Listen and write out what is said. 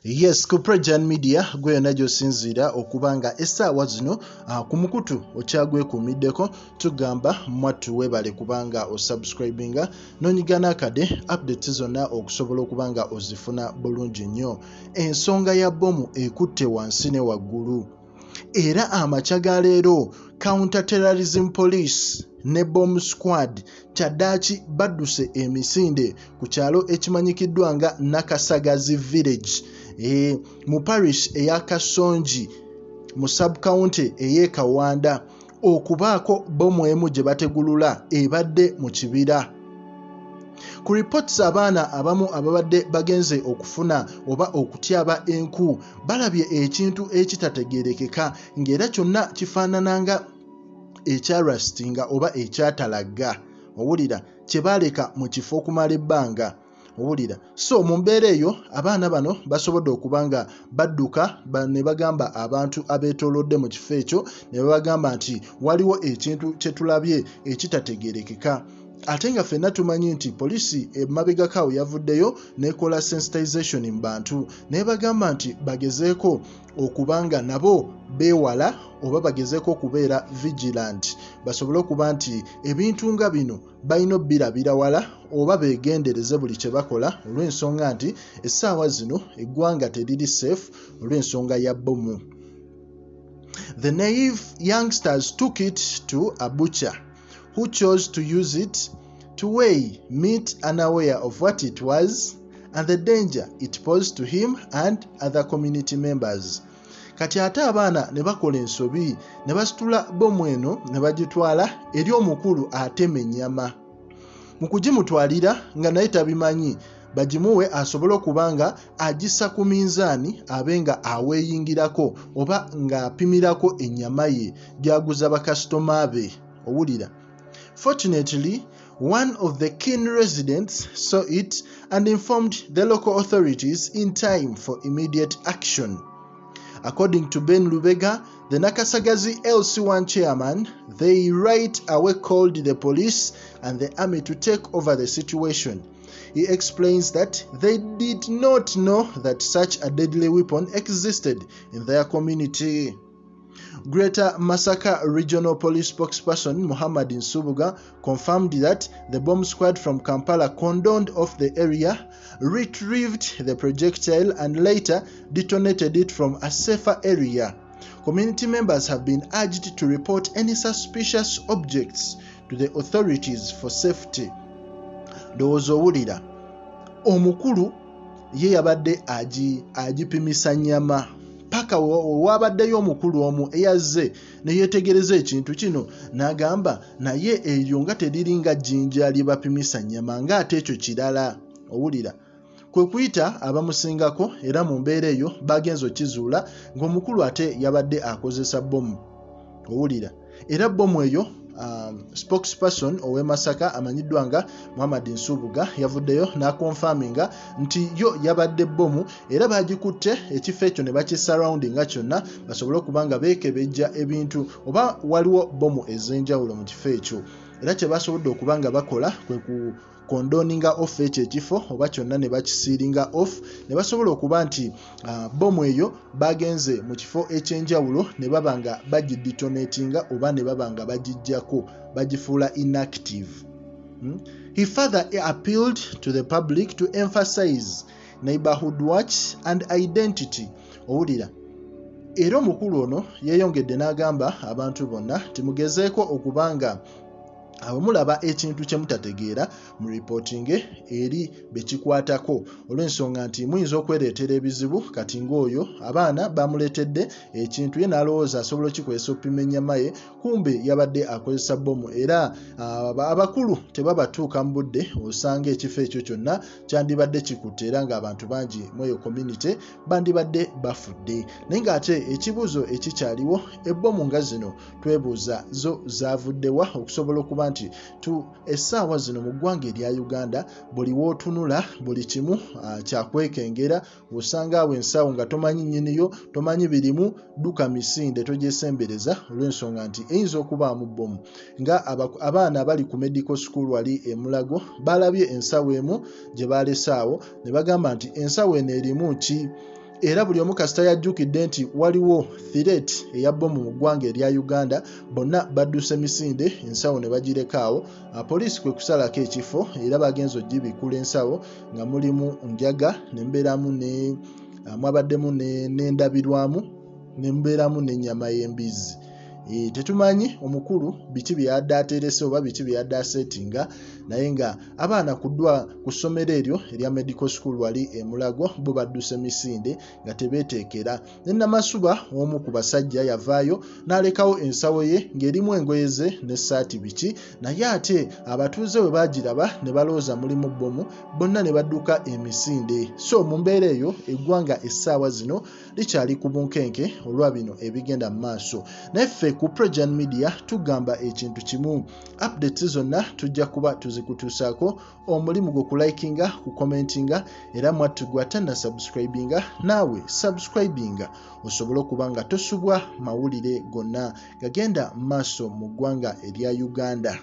Yes, ku Prejan Media gwe najo sinzira okubanga essaawa zino ku mukutu okyagwekuumiddeko tugamba mwattu webale kubanga osubscribinga n'onyigana akade updates zonna okusobola okubanga ozifuna bulungi nnyo. Ensonga ya bbomu ekutte wansi ne waggulu era amakya ga leero Counter-Terrorism Police ne Bomb Squad kyaddaaki badduse emisinde ku kyalo ekimanyikiddwa nga Nakasagazi Village mu parish eya Kasonji mu sub-county ey'e Kawanda okubaako bbomu emu gye bategulula ebadde mu kibira. Ku reports abaana abamu ababadde bagenze okufuna oba okutyaba enku balabye ekintu ekitategeerekeka ng'era kyonna kifaanana nga ekyarastinga oba ekyatalagga owulira kye baaleka mu kifo okumala ebbanga owulira. So mu mbeera eyo abaana bano basobodde okubanga badduka ne bagamba abantu abeetoolodde mu kifo ekyo ne babagamba nti waliwo ekintu kye tulabye ekitategeerekeka. Ate nga ffenna tumanyi nti poliisi emabegakaawo yavuddeyo n'ekola sensitization mu bantu naye bagamba nti bagezeeko okubanga nabo beewala oba bagezeeko okubeera vigilant basobole okuba nti ebintu nga bino balina obbirabira wala oba beegendereze buli kye bakola olw'ensonga nti essaawa zino eggwanga teriri safe olw'ensonga ya bbomu. The naive youngsters took it to a butcher who chose to use it to weigh meat unaware of what it was and the danger it posed to him and other community members. Kati ate abaana ne bakola ensobi ne basitula bbomu eno ne bagitwala eri omukulu atema ennyama. Mu kugimutwalira nga naye tabimanyi bagimuwe asobole okubanga agissa ku minzaani abe nga aweeyingirako oba ng'apimirako ennyama ye gy'aguza bakasitoma be owulira. Fortunately, one of the keen residents saw it and informed the local authorities in time for immediate action. According to Ben Lubega, the Nakasagazi LC1 chairman, they right away called the police and the army to take over the situation. He explains that they did not know that such a deadly weapon existed in their community. Greater Masaka Regional Police spokesperson Muhammad Nsubuga confirmed that the bomb squad from Kampala cordoned off the area, retrieved the projectile and later detonated it from a safer area. Community members have been urged to report any suspicious objects to the authorities for safety. Ndowooza owulira omukulu ye yabadde agipimisa nnyama paka wabaddeyo omukulu omu eyazze ne yeetegereza ekintu kino n'agamba naye eryo nga teriri nga jjinja lyebapimisa nnyama ng'ate ekyo kirala owulira. Kwe kuyita abamusingako era mu mbeera eyo bagenze okizuula ng'omukulu ate yabadde akozesa bbomu owulira. Era bbomu eyo spokesperson ow'Emasaka amanyiddwa nga Muhammad Nsubuga yavuddeyo n'akonfaminga nti yo yabadde bbomu era bagikutte ekifo ekyo ne bakisurroundinga kyonna basobole okuba nga beekebejja ebintu oba waliwo bbomu ez'enjawulo mu kifo ekyo. Era kye basobodde okuba nga bakola kwe ku kondoninga off ekyo ekifo oba kyonna ne bakisiiringa off ne basobola okuba nti bbomu eyo bagenze mu kifo ekyenjawulo ne baba nga bagidetonatinga oba ne baba nga bagijjako bagifuula inactive. He further appealed to the public to emphasize neighborhood watch and identity. Owulira era omukulu ono yeeyongedde n'agamba abantu bonna timugezeeko okubanga abamulaba ekintu kye mutategeera mu reporting eri bekikwatako olw'ensonga nti muyinza okwereetera ebizibu kati ng'oyo abaana bamuleetedde ekintu ye n'alowooza asobola okikozesa opima ennyama ye kumbe yabadde akozesa bbomu era abakulu tebabatuuka mu budde osanga ekifo ekyo kyonna kyandibadde kikutte era ng'abantu bangi mu eyo community bandibadde bafudde. Naye ng'ate ekibuuzo ekikyaliwo ebbomu nga zino twebuuza zo zaavuddewa okusobola okuba nti essaawa zino mu ggwanga erya Uganda buli wootunula buli kimu kyakwekengera osanga awo ensaawo nga tomanyi nnyiniyo tomanyi birimu dduka misinde togyesembereza olw'ensonga nti eyinza okubaamu bbomu. Nga abaana abali ku medical school wali e Mulago balabye ensawo emu gye baalese awo ne bagamba nti ensawo eno erimu ki era buli omu kasita yajjukidde nti waliwo threat eya bbomu mu ggwanga erya Uganda, bonna badduse misinde ensawo ne bagirekaawo. Poliisi kwe kusalako ekifo era bagenze ogibikula ensawo nga mulimu njaga ne mbeeramu ne mwabaddemu n'endabirwamu ne mbeeramu n'ennyama y'embizi. Tetumanyi omukulu biki bye yadde aterese oba biki bye yadde asetinga, naye nga abaana kuddwa ku ssomero eryo erya medical school wali e Mulago bo badduse misinde nga tebeeteekera. Ne Namasuba omu ku basajja yavaayo n'alekawo ensawo ye ng'erimu engoye ze n'essaati biki, naye ate abatuuze bwe baagiraba ne balowooza mulimu bbomu, bonna ne badduka emisinde. So mu mbeera eyo eggwanga essaawa zino likyali ku bunkenke olwa bino ebigenda mu maaso. Naffe ku Progen Media tugamba ekintu kimu, updates zonna tujja kuba tuzikutuusaako, omulimu gwo kulikinga, ku commentinga era mwattu gwa tanna subscribinga, naawe subscribinga osobole okuba nga tosubwa mawulire gonna gagenda maaso mu ggwanga erya Uganda.